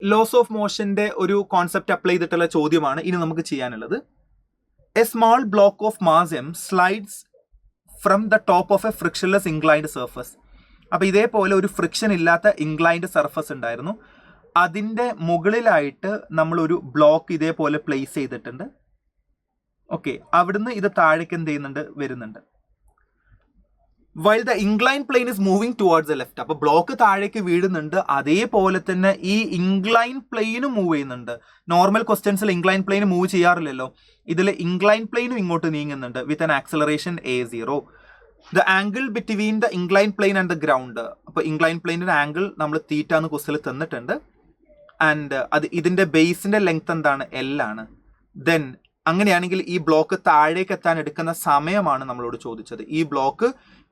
Loss of മോഷന്റെ ഒരു concept apply ചെയ്തിട്ടുള്ള ചോദ്യമാണ് ഇനി നമുക്ക് ചെയ്യാനുള്ളത്. A small block of mass M slides from the top of A frictionless inclined surface. അപ്പോൾ ഇതേപോലെ ഒരു ഫ്രിക്ഷൻ ഇല്ലാത്ത ഇൻക്ലൈൻഡ് സർഫസ് ഉണ്ടായിരുന്നു. അതിൻ്റെ മുകളിലായിട്ട് നമ്മളൊരു ബ്ലോക്ക് ഇതേപോലെ പ്ലേസ് ചെയ്തിട്ടുണ്ട്. ഓക്കെ, അവിടുന്ന് ഇത് താഴേക്ക് എന്ത് ചെയ്യുന്നുണ്ട്, വരുന്നുണ്ട്. While the incline plane is moving towards the left. അപ്പോൾ ബ്ലോക്ക് താഴേക്ക് വീഴുന്നുണ്ട്, അതേപോലെ തന്നെ ഈ ഇൻക്ലൈൻ പ്ലെയിനും മൂവ് ചെയ്യുന്നുണ്ട്. നോർമൽ ക്വസ്റ്റ്യൻസിൽ ഇൻക്ലൈൻ പ്ലെയിൻ മൂവ് ചെയ്യാറില്ലല്ലോ. ഇതിൽ ഇൻക്ലൈൻ പ്ലെയിനും ഇങ്ങോട്ട് നീങ്ങുന്നുണ്ട് with an acceleration a0. The angle between the incline plane and the ground. അപ്പോൾ ഇൻക്ലൈൻ പ്ലെയിനിന്റെ ആംഗിൾ നമ്മൾ തീറ്റ എന്ന് ക്വസ്റ്റിൽ തന്നിട്ടുണ്ട്. ആൻഡ് ഇതിന്റെ ബേസിന്റെ ലെങ്ത് എന്താണ്, L ആണ്. ദെൻ അങ്ങനെയാണെങ്കിൽ ഈ ബ്ലോക്ക് താഴേക്ക് എത്താൻ എടുക്കുന്ന സമയമാണ് നമ്മളോട് ചോദിച്ചത്. ഈ ബ്ലോക്ക്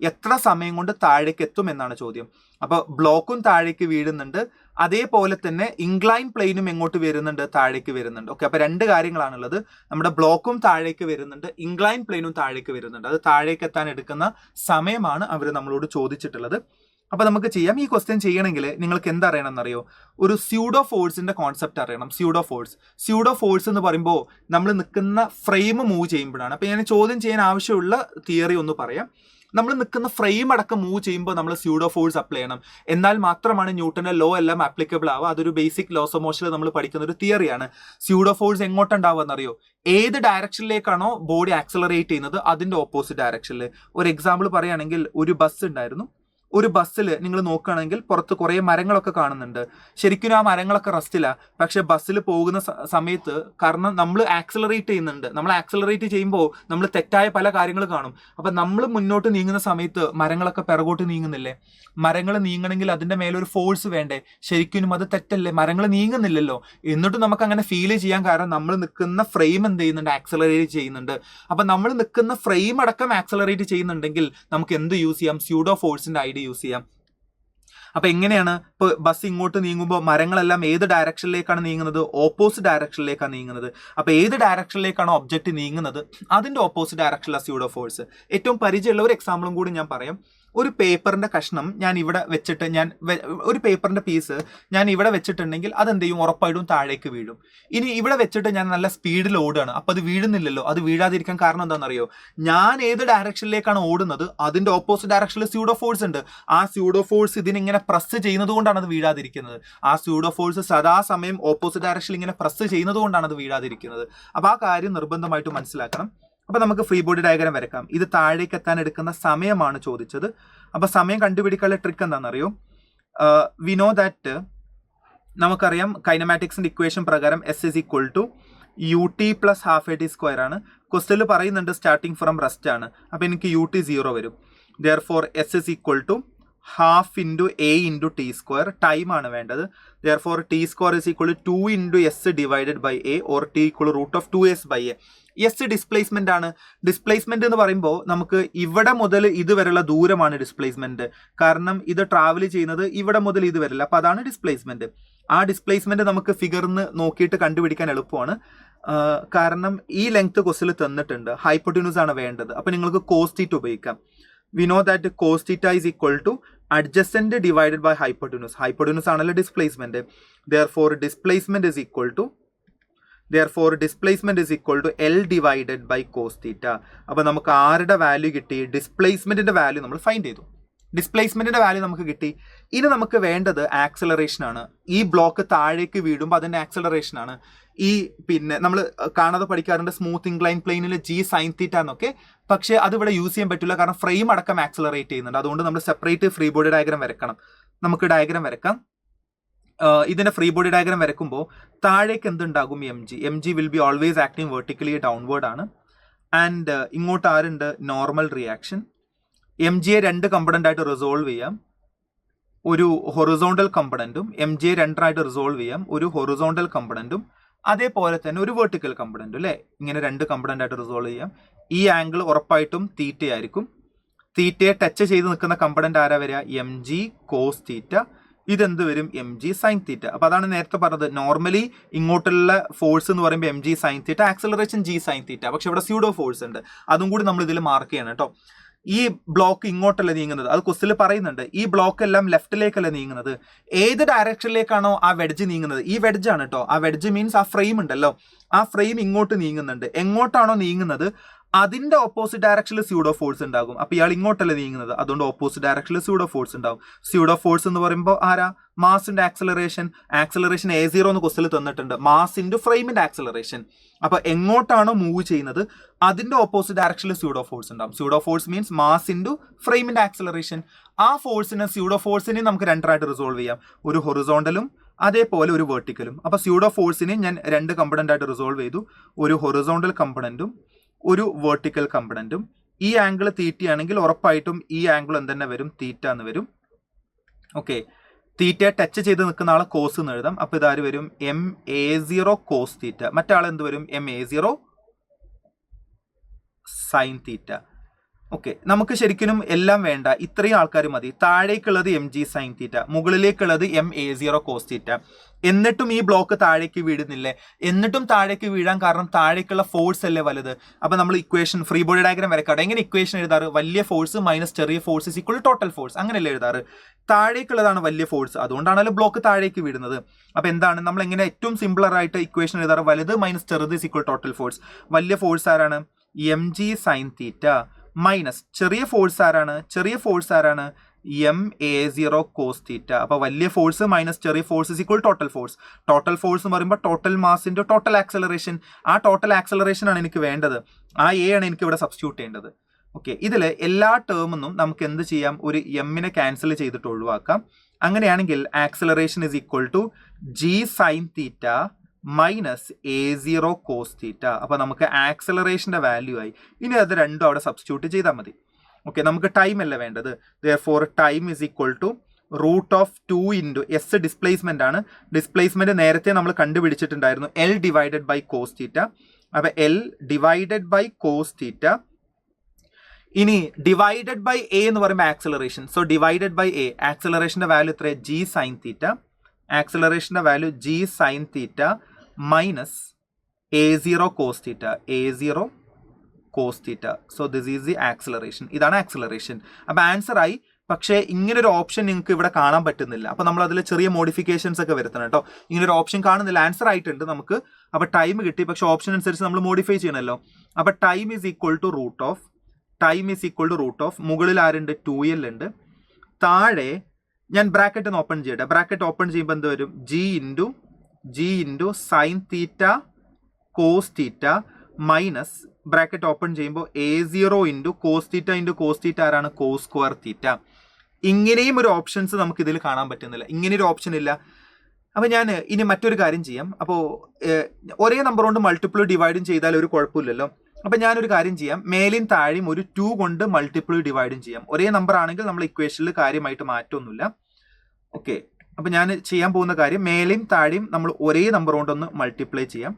എത്ര സമയം കൊണ്ട് താഴേക്ക് എത്തും എന്നാണ് ചോദ്യം. അപ്പോൾ ബ്ലോക്കും താഴേക്ക് വീഴുന്നുണ്ട്, അതേപോലെ തന്നെ ഇൻക്ലൈൻ പ്ലെയിനും എങ്ങോട്ട് വരുന്നുണ്ട്, താഴേക്ക് വരുന്നുണ്ട്. ഓക്കെ, അപ്പോൾ രണ്ട് കാര്യങ്ങളാണുള്ളത്. നമ്മുടെ ബ്ലോക്കും താഴേക്ക് വരുന്നുണ്ട്, ഇൻക്ലൈൻ പ്ലെയിനും താഴേക്ക് വരുന്നുണ്ട്. അത് താഴേക്ക് എത്താൻ എടുക്കുന്ന സമയമാണ് അവർ നമ്മളോട് ചോദിച്ചിട്ടുള്ളത്. അപ്പോൾ നമുക്ക് ചെയ്യാം. ഈ ക്വസ്റ്റ്യൻ ചെയ്യണമെങ്കിൽ നിങ്ങൾക്ക് എന്തറിയണം എന്നറിയോ? ഒരു സ്യൂഡോ ഫോഴ്സിന്റെ കോൺസെപ്റ്റ് അറിയണം. സ്യൂഡോ ഫോഴ്സ് എന്ന് പറയുമ്പോൾ നമ്മൾ നിൽക്കുന്ന ഫ്രെയിം മൂവ് ചെയ്യുമ്പോഴാണ്. അപ്പോൾ ഞാൻ ചോദ്യം ചെയ്യാൻ ആവശ്യമുള്ള തിയറി ഒന്ന് പറയാം. നമ്മൾ നിൽക്കുന്ന ഫ്രെയിം അടക്കം മൂവ് ചെയ്യുമ്പോൾ നമ്മൾ സ്യൂഡോ ഫോഴ്സ് അപ്ലൈ ചെയ്യണം. എന്നാൽ മാത്രമാണ് ന്യൂട്ടന്റെ ലോ എല്ലാം ആപ്ലിക്കബിൾ ആവുക. അതൊരു ബേസിക് ലോസ് ഓഫ് മോഷനിൽ നമ്മൾ പഠിക്കുന്ന ഒരു തിയറിയാണ്. സ്യൂഡോ ഫോഴ്സ് എങ്ങോട്ടുണ്ടാവുക എന്നറിയോ? ഏത് ഡയറക്ഷനിലേക്കാണോ ബോഡി ആക്സലറേറ്റ് ചെയ്യുന്നത് അതിന്റെ ഓപ്പോസിറ്റ് ഡയറക്ഷനിൽ. ഒരു എക്സാമ്പിൾ പറയുകയാണെങ്കിൽ, ഒരു ബസ് ഉണ്ടായിരുന്നു. ഒരു ബസ്സിൽ നിങ്ങൾ നോക്കുകയാണെങ്കിൽ പുറത്ത് കുറേ മരങ്ങളൊക്കെ കാണുന്നുണ്ട്. ശരിക്കും ആ മരങ്ങളൊക്കെ റസ്റ്റില്ല. പക്ഷെ ബസ്സിൽ പോകുന്ന സമയത്ത് കാരണം നമ്മൾ ആക്സലറേറ്റ് ചെയ്യുന്നുണ്ട്. നമ്മൾ ആക്സലറേറ്റ് ചെയ്യുമ്പോൾ നമ്മൾ തെറ്റായ പല കാര്യങ്ങൾ കാണും. അപ്പം നമ്മൾ മുന്നോട്ട് നീങ്ങുന്ന സമയത്ത് മരങ്ങളൊക്കെ പിറകോട്ട് നീങ്ങുന്നില്ലേ? മരങ്ങൾ നീങ്ങണമെങ്കിൽ അതിൻ്റെ മേലൊരു ഫോഴ്സ് വേണ്ടേ? ശരിക്കും അത് തെറ്റല്ലേ? മരങ്ങൾ നീങ്ങുന്നില്ലല്ലോ. എന്നിട്ടും നമുക്ക് അങ്ങനെ ഫീൽ ചെയ്യാൻ കാരണം നമ്മൾ നിൽക്കുന്ന ഫ്രെയിം എന്ത് ചെയ്യുന്നുണ്ട്, ആക്സലറേറ്റ് ചെയ്യുന്നുണ്ട്. അപ്പം നമ്മൾ നിൽക്കുന്ന ഫ്രെയിം അടക്കം ആക്സലറേറ്റ് ചെയ്യുന്നുണ്ടെങ്കിൽ നമുക്ക് എന്ത് യൂസ് ചെയ്യാം? സ്യൂഡോ ഫോഴ്സിന്റെ ഐഡിയ യൂസ് ചെയ്യാം. അപ്പൊ എങ്ങനെയാണ്? ഇപ്പൊ ബസ് ഇങ്ങോട്ട് നീങ്ങുമ്പോൾ മരങ്ങളെല്ലാം ഏത് ഡയറക്ഷനിലേക്കാണ് നീങ്ങുന്നത്? ഓപ്പോസിറ്റ് ഡയറക്ഷനിലേക്കാണ് നീങ്ങുന്നത്. അപ്പൊ ഏത് ഡയറക്ഷനിലേക്കാണോ ഒബ്ജക്റ്റ് നീങ്ങുന്നത് അതിന്റെ ഓപ്പോസിറ്റ് ഡയറക്ഷനിലാണ് സ്യൂഡോ ഫോഴ്സ്. ഏറ്റവും പരിചയമുള്ള ഒരു എക്സാമ്പിളും കൂടി ഞാൻ പറയാം. ഒരു പേപ്പറിന്റെ കഷ്ണം ഞാൻ ഇവിടെ വെച്ചിട്ട് ഒരു പേപ്പറിന്റെ പീസ് ഞാൻ ഇവിടെ വെച്ചിട്ടുണ്ടെങ്കിൽ അതെന്ത് ചെയ്യും? ഉറപ്പായിട്ടും താഴേക്ക് വീഴും. ഇനി ഇവിടെ വെച്ചിട്ട് ഞാൻ നല്ല സ്പീഡിൽ ഓടുകയാണ്, അപ്പൊ അത് വീഴുന്നില്ലല്ലോ. അത് വീഴാതിരിക്കാൻ കാരണം എന്താണെന്നറിയോ? ഞാൻ ഏത് ഡയറക്ഷനിലേക്കാണ് ഓടുന്നത് അതിന്റെ ഓപ്പോസിറ്റ് ഡയറക്ഷനിൽ സ്യൂഡോ ഫോഴ്സ് ഉണ്ട്. ആ സ്യൂഡോ ഫോഴ്സ് ഇതിനിങ്ങനെ പ്രസ് ചെയ്യുന്നത് കൊണ്ടാണ് അത് വീഴാതിരിക്കുന്നത്. ആ സ്യൂഡോ ഫോഴ്സ് സദാസമയം ഓപ്പോസിറ്റ് ഡയറക്ഷനിൽ ഇങ്ങനെ പ്രസ് ചെയ്യുന്നത് കൊണ്ടാണ് അത് വീഴാതിരിക്കുന്നത്. അപ്പൊ ആ കാര്യം നിർബന്ധമായിട്ട് മനസ്സിലാക്കണം. അപ്പൊ നമുക്ക് ഫ്രീ ബോഡി ഡയഗ്രാം വരക്കാം. ഇത് താഴേക്ക് എത്താൻ എടുക്കുന്ന സമയമാണ് ചോദിച്ചത്. അപ്പൊ സമയം കണ്ടുപിടിക്കാനുള്ള ട്രിക്ക് എന്താണെന്നറിയോ? വി നോ ദാറ്റ് നമുക്കറിയാം കൈനമാറ്റിക്സിന്റെ ഇക്വേഷൻ പ്രകാരം S is equal to ut plus half at square ആണ്. ക്വസ്റ്റ്യനിൽ പറയുന്നുണ്ട് സ്റ്റാർട്ടിങ് ഫ്രം റെസ്റ്റ് ആണ്. അപ്പൊ എനിക്ക് ut 0 വരും. therefore S is equal to half into a into t square. Time ആണ് വേണ്ടത്. therefore t square is equal to 2 into s divided by a or t equal to root of 2s by a. S displacement ആണ്. Displacement എന്ന് പറയുമ്പോൾ നമുക്ക് ഇവിടെ മുതൽ ഇതുവരെയുള്ള ദൂരമാണ് ഡിസ്പ്ലേസ്മെന്റ്. കാരണം ഇത് ട്രാവൽ ചെയ്യുന്നത് ഇവിടെ മുതൽ ഇതുവരെയല്ല. അപ്പൊ അതാണ് ഡിസ്പ്ലേസ്മെന്റ്. ആ ഡിസ്പ്ലേസ്മെന്റ് നമുക്ക് ഫിഗറിന്ന് നോക്കിയിട്ട് കണ്ടുപിടിക്കാൻ എളുപ്പമാണ്. കാരണം ഈ ലെങ്ത് ക്വസ്റ്റിൽ തന്നിട്ടുണ്ട്. ഹൈപ്പോട്ടിന്യൂസ് ആണ് വേണ്ടത്. അപ്പൊ നിങ്ങൾക്ക് കോസ് തീറ്റ ഉപയോഗിക്കാം. We know that cos theta is equal to adjacent divided by hypotenuse. Hypotenuse ആണല്ലോ displacement. therefore displacement is equal to L divided by cos theta. അപ്പോൾ നമുക്ക് ആരുടെ വാല്യൂ കിട്ടി? ഡിസ്പ്ലേസ്മെന്റിന്റെ വാല്യൂ നമ്മൾ ഫൈൻഡ് ചെയ്തു. ഡിസ്പ്ലേസ്മെന്റിന്റെ വാല്യൂ നമുക്ക് കിട്ടി. ഇനി നമുക്ക് വേണ്ടത് ആക്സലറേഷൻ ആണ്. ഈ ബ്ലോക്ക് താഴേക്ക് വീഴുമ്പോൾ അതിന്റെ ആക്സലറേഷൻ ആണ്. ഈ പിന്നെ നമ്മൾ കാണാതെ പഠിക്കാറുണ്ട് സ്മൂത്ത് ഇൻക്ലൈൻ പ്ലെയിനിൽ G sin theta എന്നൊക്കെ. പക്ഷേ അത് ഇവിടെ യൂസ് ചെയ്യാൻ പറ്റില്ല, കാരണം ഫ്രെയിം അടക്കം ആക്സലറേറ്റ് ചെയ്യുന്നുണ്ട്. അതുകൊണ്ട് നമ്മൾ സെപ്പറേറ്റ് ഫ്രീ ബോഡി ഡയഗ്രാം വരക്കണം. നമുക്ക് ഡയഗ്രാം വരക്കാം. ഇതിന്റെ ഫ്രീ ബോഡി ഡയഗ്രാം വരക്കുമ്പോൾ താഴേക്ക് എന്തുണ്ടാകും? M G will be always acting vertically downward ആണ്. ആൻഡ് ഇങ്ങോട്ട് ആരുണ്ട്? Normal reaction. എം ജിയെ രണ്ട് കമ്പണന്റ് ആയിട്ട് റിസോൾവ് ചെയ്യാം. ഒരു ഹൊറിസോണ്ടൽ കമ്പണന്റും എം ജിയെ രണ്ടായിട്ട് റിസോൾവ് ചെയ്യാം. ഒരു ഹൊറിസോണ്ടൽ കമ്പണന്റും അതേപോലെ തന്നെ ഒരു വെർട്ടിക്കൽ കമ്പണന്റും. അല്ലേ? ഇങ്ങനെ രണ്ട് കമ്പണന്റ് ആയിട്ട് റിസോൾവ് ചെയ്യാം. ഈ ആംഗിൾ ഉറപ്പായിട്ടും തീറ്റ ആയിരിക്കും. തീറ്റയെ ടച്ച് ചെയ്ത് നിൽക്കുന്ന കമ്പണന്റ് ആരാ വരിക? M G cos theta. ഇതെന്ത് വരും? M G sine theta. അപ്പൊ അതാണ് നേരത്തെ പറഞ്ഞത്. നോർമലി ഇങ്ങോട്ടുള്ള ഫോഴ്സ് എന്ന് പറയുമ്പോൾ M G sine theta, acceleration G sine theta. പക്ഷെ ഇവിടെ സ്യൂഡോ ഫോഴ്സ് ഉണ്ട്, അതും കൂടി നമ്മൾ ഇതിൽ മാർക്ക് ചെയ്യണം കേട്ടോ. ഈ ബ്ലോക്ക് ഇങ്ങോട്ടല്ല നീങ്ങുന്നത്, അത് ക്വസ്റ്റിൽ പറയുന്നുണ്ട്. ഈ ബ്ലോക്ക് എല്ലാം ലെഫ്റ്റിലേക്കല്ല നീങ്ങുന്നത്. ഏത് ഡയറക്ഷനിലേക്കാണോ ആ വെഡ്ജ് നീങ്ങുന്നത്, ഈ വെഡ്ജ് ആണ് കേട്ടോ. ആ വെഡ്ജ് മീൻസ് ആ ഫ്രെയിം ഉണ്ടല്ലോ, ആ ഫ്രെയിം ഇങ്ങോട്ട് നീങ്ങുന്നുണ്ട്. എങ്ങോട്ടാണോ നീങ്ങുന്നത് അതിന്റെ ഓപ്പോസിറ്റ് ഡയറക്ഷനിൽ സ്യൂഡോ ഫോഴ്സ് ഉണ്ടാകും. അപ്പൊ ഇയാൾ ഇങ്ങോട്ടല്ല നീങ്ങുന്നത്, അതുകൊണ്ട് ഓപ്പോസിറ്റ് ഡയറക്ഷനിൽ സ്യൂഡോ ഫോഴ്സ് ഉണ്ടാവും. സ്യൂഡോ ഫോഴ്സ് എന്ന് പറയുമ്പോൾ ആരാ? മാസിന്റെ ആക്സലറേഷൻ. ആക്സലറേഷൻ A0 എന്ന് ക്വസ്റ്റിൽ തന്നിട്ടുണ്ട്, മാസ് ഇൻറ്റു ഫ്രെയിമിന്റെ ആക്സലറേഷൻ. അപ്പൊ എങ്ങോട്ടാണോ മൂവ് ചെയ്യുന്നത് അതിന്റെ ഓപ്പോസിറ്റ് ഡയറക്ഷനിൽ സ്യൂഡോ ഫോഴ്സ് ഉണ്ടാവും. Pseudo force means mass into ഫ്രെയിമിന്റെ ആക്സലറേഷൻ. ആ ഫോഴ്സിനെ സ്യൂഡോ ഫോഴ്സിനെ നമുക്ക് രണ്ടായിട്ട് റിസോൾവ് ചെയ്യാം, ഒരു ഹൊറിസോണ്ടലും അതേപോലെ ഒരു വെർട്ടിക്കലും. അപ്പൊ സ്യൂഡോ ഫോഴ്സിനെ ഞാൻ രണ്ട് കമ്പണന്റ് ആയിട്ട് റിസോൾവ് ചെയ്തു, ഒരു ഹൊറിസോണ്ടൽ കമ്പണന്റും ഒരു വെർട്ടിക്കൽ കമ്പണന്റും. ഈ ആംഗിൾ തീറ്റയാണെങ്കിൽ ഉറപ്പായിട്ടും ഈ ആംഗിൾ എന്തെന്നെ വരും? തീറ്റ എന്ന് വരും. ഓക്കെ, തീറ്റ ടച്ച് ചെയ്ത് നിൽക്കുന്ന ആളെ കോസ് എന്ന് എഴുതാം. അപ്പൊ ഇതാര് വരും? MA0 കോസ് തീറ്റ. മറ്റേ ആൾ എന്ത് വരും? MA0 sine theta. ഓക്കെ, നമുക്ക് ശരിക്കും എല്ലാം വേണ്ട, ഇത്രയും ആൾക്കാർ മതി. താഴേക്കുള്ളത് MG സൈൻ തീറ്റ, മുകളിലേക്കുള്ളത് MA0 കോസ് തീറ്റ. എന്നിട്ടും ഈ ബ്ലോക്ക് താഴേക്ക് വീഴുന്നില്ലേ? എന്നിട്ടും താഴേക്ക് വീഴാൻ കാരണം താഴേക്കുള്ള ഫോഴ്സ് അല്ലേ വലുത്. അപ്പൊ നമ്മൾ ഇക്വേഷൻ ഫ്രീ ബോഡി ഡയഗ്രാം വരക്കാട്ടെ. എങ്ങനെ ഇക്വേഷൻ എഴുതാറ്? വലിയ ഫോഴ്സ് മൈനസ് ചെറിയ force is equal total force, അങ്ങനെയല്ലേ എഴുതാറ്? താഴേക്കുള്ളതാണ് വലിയ ഫോഴ്സ്, അതുകൊണ്ടാണല്ലോ ബ്ലോക്ക് താഴേക്ക് വീഴുന്നത്. അപ്പൊ എന്താണ് നമ്മൾ എങ്ങനെ ഏറ്റവും സിമ്പിളർ ആയിട്ട് ഇക്വേഷൻ എഴുതാറ്? വലുത് മൈനസ് ചെറുത് ഇസ് ഈക്വൽ ടോട്ടൽ ഫോഴ്സ്. വലിയ ഫോഴ്സ് ആരാണ്? MG സൈൻ തീറ്റ മൈനസ് ചെറിയ ഫോഴ്സ് ആരാണ്? ചെറിയ ഫോഴ്സ് ആരാണ്? MA0 cos theta. അപ്പൊ വലിയ ഫോഴ്സ് മൈനസ് ചെറിയ force is equal total force. Total force എന്ന് പറയുമ്പോൾ ടോട്ടൽ മാസിന്റെ ടോട്ടൽ ആക്സലറേഷൻ. ആ ടോട്ടൽ ആക്സലറേഷൻ ആണ് എനിക്ക് വേണ്ടത്, ആ A ആണ് എനിക്ക് ഇവിടെ സബ്സ്റ്റിറ്റ്യൂട്ട് ചെയ്യേണ്ടത്. ഓക്കെ, ഇതില് എല്ലാ ടേമിനും നമുക്ക് എന്ത് ചെയ്യാം? ഒരു എമ്മിനെ ക്യാൻസൽ ചെയ്തിട്ട് ഒഴിവാക്കാം. അങ്ങനെയാണെങ്കിൽ acceleration is equal to G sine theta minus A0 cos theta. അപ്പൊ നമുക്ക് ആക്സലറേഷന്റെ വാല്യൂ ആയി. ഇനി അത് രണ്ടും അവിടെ സബ്സ്റ്റിറ്റ്യൂട്ട് ചെയ്താൽ മതി. ഓക്കെ, നമുക്ക് ടൈം അല്ല വേണ്ടത്. therefore time is equal to root of 2 into S displacement ആണ്. ഡിസ്പ്ലേസ്മെന്റ് നേരത്തെ നമ്മൾ കണ്ടുപിടിച്ചിട്ടുണ്ടായിരുന്നു, L divided by cos theta. അപ്പൊ L divided by cos theta. ഇനി ഡിവൈഡഡ് ബൈ A എന്ന് പറയുമ്പോൾ acceleration. So divided by A, ആക്സലറേഷന്റെ വാല്യൂ എത്ര? G sine theta. ആക്സലറേഷന്റെ value G sine theta minus A0 cos theta. A0 cos theta. So this is the acceleration. ഇതാണ് acceleration. അപ്പൊ answer ആയി. പക്ഷേ ഇങ്ങനൊരു ഓപ്ഷൻ നിങ്ങൾക്ക് ഇവിടെ കാണാൻ പറ്റുന്നില്ല. അപ്പൊ നമ്മൾ അതിൽ ചെറിയ മോഡിഫിക്കേഷൻസ് ഒക്കെ വരുത്തണം കേട്ടോ. ഇങ്ങനൊരു ഓപ്ഷൻ കാണുന്നില്ല. ആൻസർ ആയിട്ടുണ്ട് നമുക്ക്. അപ്പൊ ടൈം കിട്ടി, പക്ഷെ ഓപ്ഷൻ അനുസരിച്ച് നമ്മൾ മോഡിഫൈ ചെയ്യണമല്ലോ. അപ്പൊ time is equal to root of, time is equal to root of, മുകളിൽ ആരുണ്ട്? 2L ഉണ്ട്. താഴെ ഞാൻ ബ്രാക്കറ്റ് ഒന്ന് ഓപ്പൺ ചെയ്യട്ടെ. ബ്രാക്കറ്റ് ഓപ്പൺ ചെയ്യുമ്പോൾ എന്ത് വരും? G into sine theta cos theta minus bracket open ചെയ്യുമ്പോൾ A0 ഇൻറ്റു കോസ് തീറ്റ ആരാണ്? Cos square theta. ഇങ്ങനെയും ഒരു ഓപ്ഷൻസ് നമുക്ക് ഇതിൽ കാണാൻ പറ്റുന്നില്ല. ഇങ്ങനെ ഒരു ഓപ്ഷൻ ഇല്ല. അപ്പൊ ഞാൻ ഇനി മറ്റൊരു കാര്യം ചെയ്യാം. അപ്പോൾ ഒരേ നമ്പർ കൊണ്ട് മൾട്ടിപ്പിൾ ഡിവൈഡും ചെയ്താൽ ഒരു കുഴപ്പമില്ലല്ലോ. അപ്പൊ ഞാനൊരു കാര്യം ചെയ്യാം, മേലെയും താഴെയും ഒരു 2 കൊണ്ട് മൾട്ടിപ്പിൾ ഡിവൈഡും ചെയ്യാം. ഒരേ നമ്പർ ആണെങ്കിൽ നമ്മൾ ഇക്വേഷനിൽ കാര്യമായിട്ട് മാറ്റമൊന്നുമില്ല. ഓക്കെ, അപ്പൊ ഞാൻ ചെയ്യാൻ പോകുന്ന കാര്യം, മേലെയും താഴെയും നമ്മൾ ഒരേ നമ്പർ കൊണ്ടൊന്ന് മൾട്ടിപ്ലൈ ചെയ്യാം.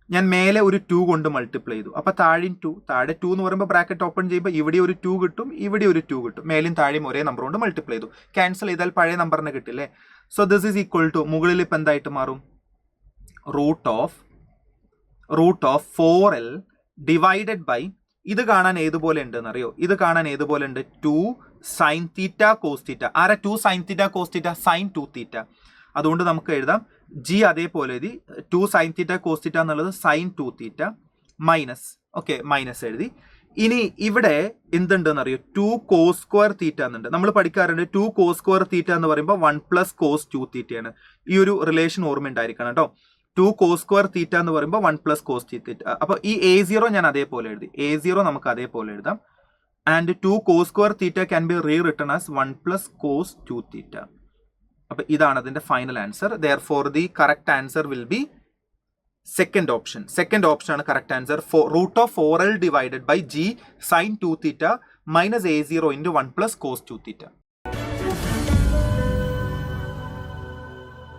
ഞാൻ മേലെ ഒരു 2 കൊണ്ട് മൾട്ടിപ്ലൈ ചെയ്തു. അപ്പൊ താഴെയും 2, താഴെ 2 എന്ന് പറയുമ്പോൾ ബ്രാക്കറ്റ് ഓപ്പൺ ചെയ്യുമ്പോൾ ഇവിടെ ഒരു 2 കിട്ടും, ഇവിടെ ഒരു 2 കിട്ടും. മേലെയും താഴെയും ഒരേ നമ്പർ കൊണ്ട് മൾട്ടിപ്ലൈ ചെയ്തു. ക്യാൻസൽ ചെയ്താൽ പഴയ നമ്പറിനെ കിട്ടില്ലേ. So this is equal to, മുകളിൽ ഇപ്പം എന്തായിട്ട് മാറും? Root of 4L divided by, ഇത് കാണാൻ ഏതുപോലെ ഉണ്ട് എന്നറിയോ? ഇത് കാണാൻ ഏതുപോലെ ഉണ്ട്? 2 സൈൻ തീറ്റ കോസ് തീറ്റ. ആരാ 2 sine theta cos theta? Sine 2 theta. അതുകൊണ്ട് നമുക്ക് എഴുതാം G അതേപോലെ എഴുതി, 2 സൈൻ തീറ്റ കോസ് തീറ്റ എന്നുള്ളത് sine 2 theta minus, okay, minus എഴുതി. ഇനി ഇവിടെ എന്തുണ്ടെന്ന് അറിയോ? 2 കോസ് സ്ക്വയർ തീറ്റ എന്നുണ്ട്. നമ്മൾ പഠിക്കാറുണ്ട് 2 കോസ് സ്ക്വയർ തീറ്റ എന്ന് പറയുമ്പോൾ 1 പ്ലസ് കോസ് 2 തീറ്റയാണ്. ഈ ഒരു റിലേഷൻ ഓർമ്മ ഉണ്ടായിരിക്കണം കേട്ടോ. 2 കോസ് സ്ക്വയർ തീറ്റ എന്ന് പറയുമ്പോൾ 1 പ്ലസ് കോസ് തീറ്റ. അപ്പൊ ഈ A0 ഞാൻ അതേപോലെ എഴുതി. A0 നമുക്ക് അതേപോലെ എഴുതാം. And 2 cos square theta can be written as 1 plus cos 2 theta. അപ്പൊ ഇതാണ് അതിന്റെ final answer. therefore the correct answer will be second option. Second option ആണ് correct answer. Root of 4L divided by G sin 2 theta minus A0 into 1 plus cos 2 theta.